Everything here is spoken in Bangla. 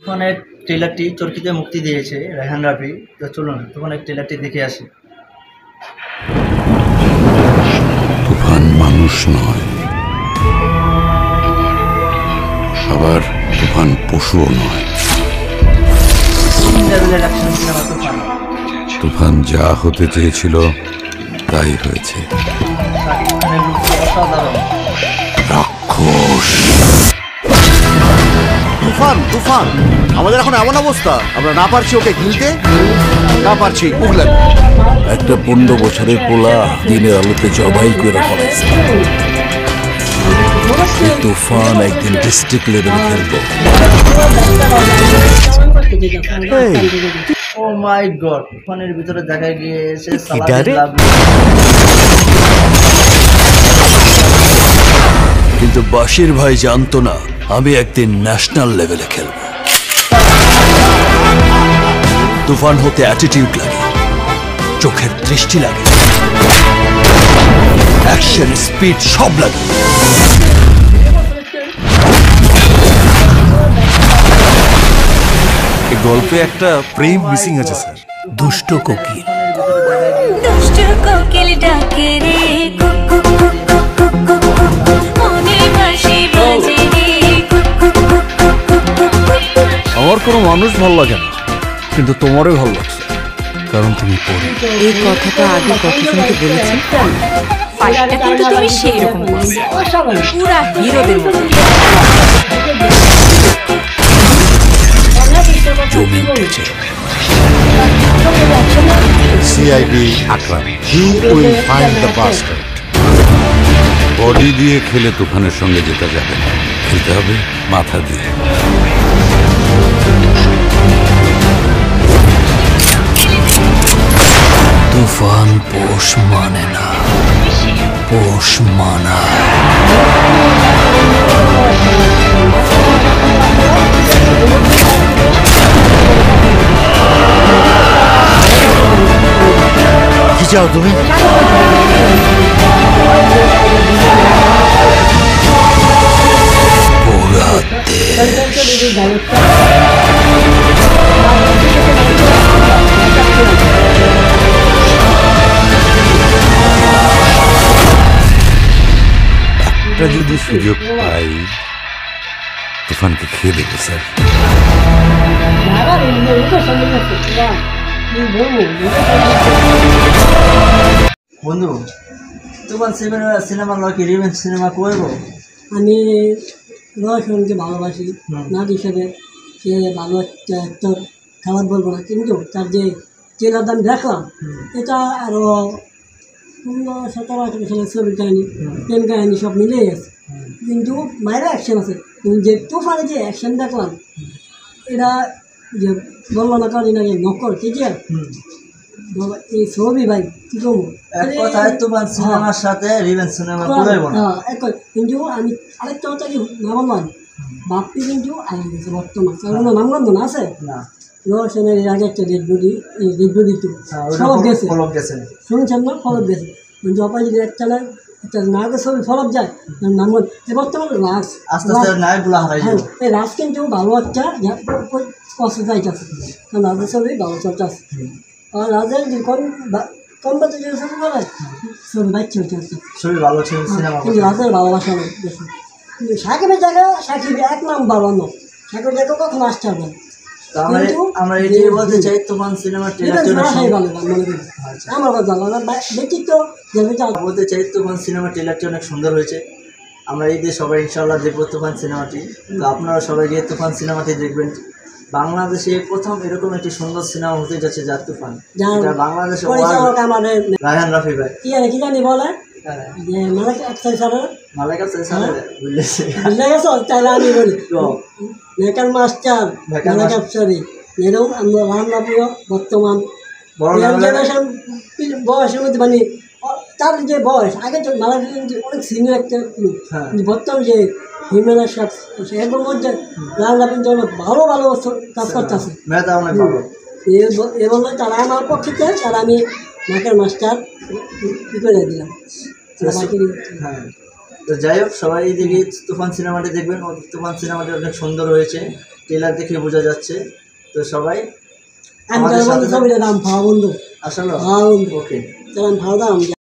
তুফানের ট্রেলারটি চরকিতে মুক্তি দিয়েছে রায়হান রাফি। তো চলুন তুফানের ট্রেলারটি দেখে আসি। তুফান মানুষ নয়, আবার তুফান পশুও নয়। তুফান যা হতে চেয়েছিল তাই হয়েছে। রাক্ষস। তুফান তুফান আমাদের এখন এমন অবস্থা, আমরা না পারছি ওকে গিলতে, না পারছি উগলাম। একটা 15 বছরের পোলা দিনের আলোতে জবাই করে ফেলেছে। তুফান একদিন ডিস্ট্রিক্ট লেভেলে খেলবো। ও মাই গড, তুফানের ভিতরে দেখা গিয়েছে কিন্তু বাশির ভাই জানতো না আমি একদিন ন্যাশনাল লেভেলে খেলব। তুফান হতে অ্যাটিটিউড লাগে, চোখের দৃষ্টি লাগে, অ্যাকশন স্পিড সব লাগে। এই গল্পে একটা প্রেম মিসিং আছে স্যার। দুষ্ট কোকিল, দুষ্ট কোকিল ডাকে রে, আমার কোনো মানুষ ভালো লাগে না, কিন্তু তোমারই ভালো লাগছে, কারণ তুমি পড়ে। এই কথাটা আগে কথা শুনতে বলেছি। ফাইটটা কিন্তু তুমি সেই রকম পুরা হিরোদের মতো। জমি উঠেছে। CID Akram, he will find the bastard. Body দিয়ে খেলে তুফানের সঙ্গে যেটা যাবে না, খেলতে হবে মাথা দিয়ে। তুফান পোষ মানে না, পোষ মানায়। কি চাও তুমি? একটা যদি সুযোগ পাই তুফানকে খেয়ে দেবো স্যার। বন্ধু, তুফান সিনেমা কি রিভেঞ্জ সিনেমা করবো? আমি রোশনকে ভালোবাসি নাট হিসেবে, সে ভালো একটা অ্যাক্টর, খারাপ বলবো না, কিন্তু তার যে ট্রেলারটা আমি দেখলাম, এটা আরও 15-17-18 সালের ছবির কাহিনি, প্রেম কাহিনি সব মিলেই আছে, কিন্তু মায়েরা অ্যাকশন আছে। যে তুফানে যে অ্যাকশন দেখলাম, এটা যে বললো না কারি না নকল কেজিআর, এই ছবি ভাই কি করবো, তুফান সিনেমার সাথে রিভেঞ্জ সিনেমা করবো না। কিন্তু আমি আরেকটা কথা কি না বললাম, বাপ্পি কিন্তু আগে গেছে বর্তমান, কারণ নামগন্ধ না আছে না, রোশনের আগে একটা রেড বডি 2 ফলক গেছে, শুনছেন না, ফলক গেছে, কিন্তু অপাজিট একটা নায়ক ছবি ফলক যায় নামগন্ধ। বর্তমানে রাজ আস্তে আস্তে নায়কগুলো হারাই যাবে। এই রাজ কিন্তু ভালো একটা কষ্ট চাইতেছে, কারণ রাজের ছবি ভালো চর্চা আছে, আর রাজের যে কম বাজে যে ছবি বলে ছবি বাচ্চা চর্চা, ছবি ভালো ছিল সিনেমা, কিন্তু রাজের ভালোবাসা নেই বেশি। কিন্তু সাকিবের জায়গায় সাকিব এক নাম্বার অন্য, সাকিবের জায়গায় কখন আসতে হবে। আমরা এটাই বলতে চাই, তুফান সিনেমার আমার কথা ব্যক্তিত্ব বলতে চাই, তুফান সিনেমার ট্রেলারটি অনেক সুন্দর হয়েছে। আমরা এই দিয়ে সবাই ইনশাআল্লাহ দেখবো তুফান সিনেমাটি। তো আপনারা সবাই গিয়ে তুফান সিনেমাটি দেখবেন। বাংলাদেশে প্রথম এরকম একটি সুন্দর সিনেমা হতে যাচ্ছে যার তুফান, বাংলাদেশে রায়হান রাফি ভাই কি জানি বলে আমি বলি মেকার মাস্টার এরকম আমরা রান্না প্রিয় বর্তমান জেনারেশন বয়সের মধ্যে, মানে তার যে বয়স আগে তো মালা অনেক সিনিয়র একটা লোক, বর্তমান যে হিমেলের সাথে এর মধ্যে রান্না কিন্তু অনেক ভালো ভালো কাজ করতেছে। এ বললো তারা আমার পক্ষে তারা আমি মেকার মাস্টার ই করে দিলাম। তো যাই হোক সবাই দেখি তুফান সিনেমাটি দেখবেন, তুফান সিনেমাটি অনেক সুন্দর হয়েছে, ট্রেলার দেখে বোঝা যাচ্ছে। তো সবাই আমি ছবিটা নাম ভালো বন্ধু আসলে ভালো বন্ধু ওকে ভালো দাম